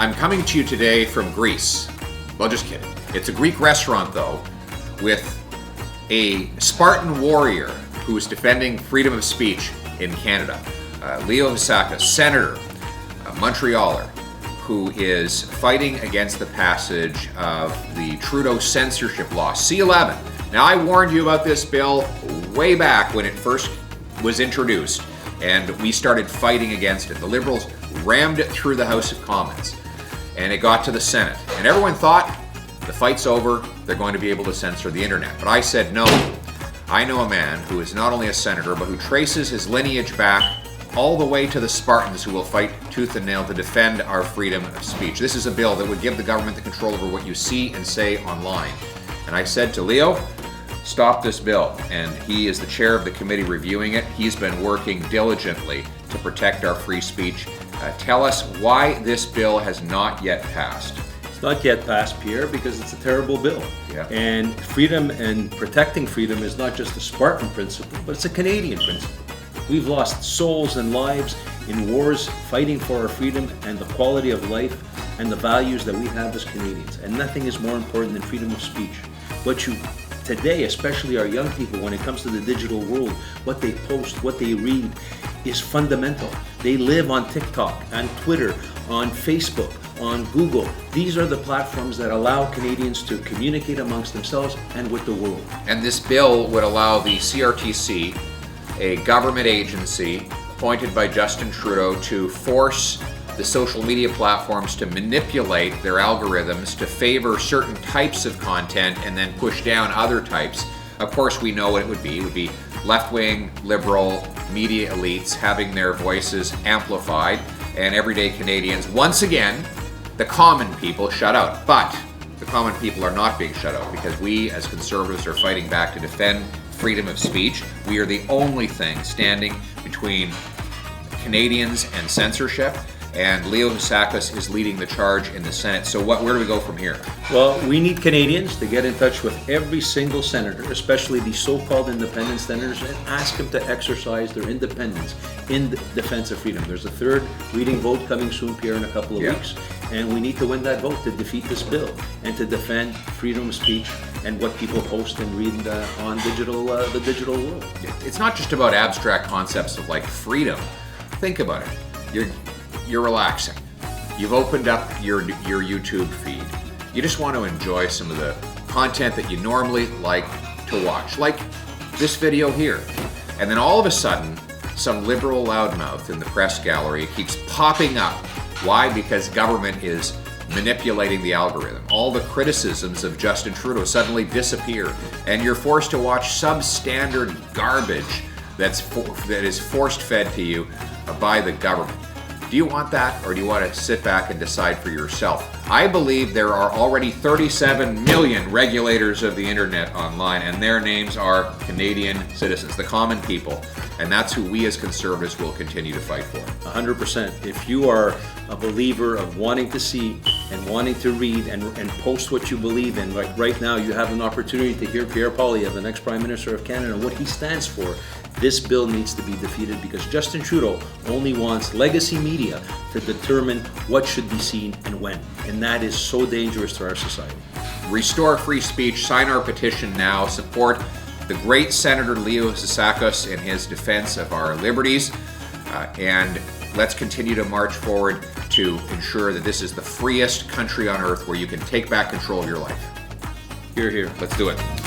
I'm coming to you today from Greece. Well, just kidding. It's a Greek restaurant, though, with a Spartan warrior who is defending freedom of speech in Canada. Leo Vassakos, senator, Montrealer, who is fighting against the passage of the Trudeau censorship law, C-11. Now, I warned you about this bill way back when it first was introduced, and we started fighting against it. The Liberals rammed it through the House of Commons, and it got to the Senate. And everyone thought, the fight's over, they're going to be able to censor the internet. But I said, no. I know a man who is not only a senator, but who traces his lineage back all the way to the Spartans who will fight tooth and nail to defend our freedom of speech. This is a bill that would give the government the control over what you see and say online. And I said to Leo, stop this bill. And he is the chair of the committee reviewing it. He's been working diligently to protect our free speech. Tell us why this bill has not yet passed. It's not yet passed, Pierre, because it's a terrible bill. Yeah. And freedom and protecting freedom is not just a Spartan principle, but it's a Canadian principle. We've lost souls and lives in wars fighting for our freedom and the quality of life and the values that we have as Canadians. And nothing is more important than freedom of speech. Today, especially our young people, when it comes to the digital world, what they post, what they read is fundamental. They live on TikTok, on Twitter, on Facebook, on Google. These are the platforms that allow Canadians to communicate amongst themselves and with the world. And this bill would allow the CRTC, a government agency appointed by Justin Trudeau, to force the social media platforms to manipulate their algorithms to favor certain types of content and then push down other types. Of course, we know what it would be. It would be left-wing, liberal media elites having their voices amplified, and everyday Canadians, once again, the common people, shut out. But the common people are not being shut out because we, as Conservatives, are fighting back to defend freedom of speech. We are the only thing standing between Canadians and censorship. And Leo Vassakos is leading the charge in the Senate. So where do we go from here? Well, we need Canadians to get in touch with every single senator, especially the so-called independent senators, and ask them to exercise their independence in defense of freedom. There's a third reading vote coming soon, Pierre, in a couple of weeks. And we need to win that vote to defeat this bill and to defend freedom of speech and what people post and read on the digital world. It's not just about abstract concepts of like freedom. Think about it. You're relaxing. You've opened up your YouTube feed. You just want to enjoy some of the content that you normally like to watch, like this video here. And then all of a sudden, some liberal loudmouth in the press gallery keeps popping up. Why? Because government is manipulating the algorithm. All the criticisms of Justin Trudeau suddenly disappear, and you're forced to watch substandard garbage that is force-fed to you by the government. Do you want that, or do you want to sit back and decide for yourself? I believe there are already 37 million regulators of the internet online, and their names are Canadian citizens, the common people. And that's who we as Conservatives will continue to fight for. 100%. If you are a believer of wanting to see and wanting to read and post what you believe in, like right now you have an opportunity to hear Pierre, the next Prime Minister of Canada, what he stands for. This bill needs to be defeated because Justin Trudeau only wants legacy media to determine what should be seen and when. And that is so dangerous to our society. Restore free speech. Sign our petition now. Support the great Senator Leo Vassakos in his defense of our liberties. And let's continue to march forward to ensure that this is the freest country on earth where you can take back control of your life. Hear, hear. Let's do it.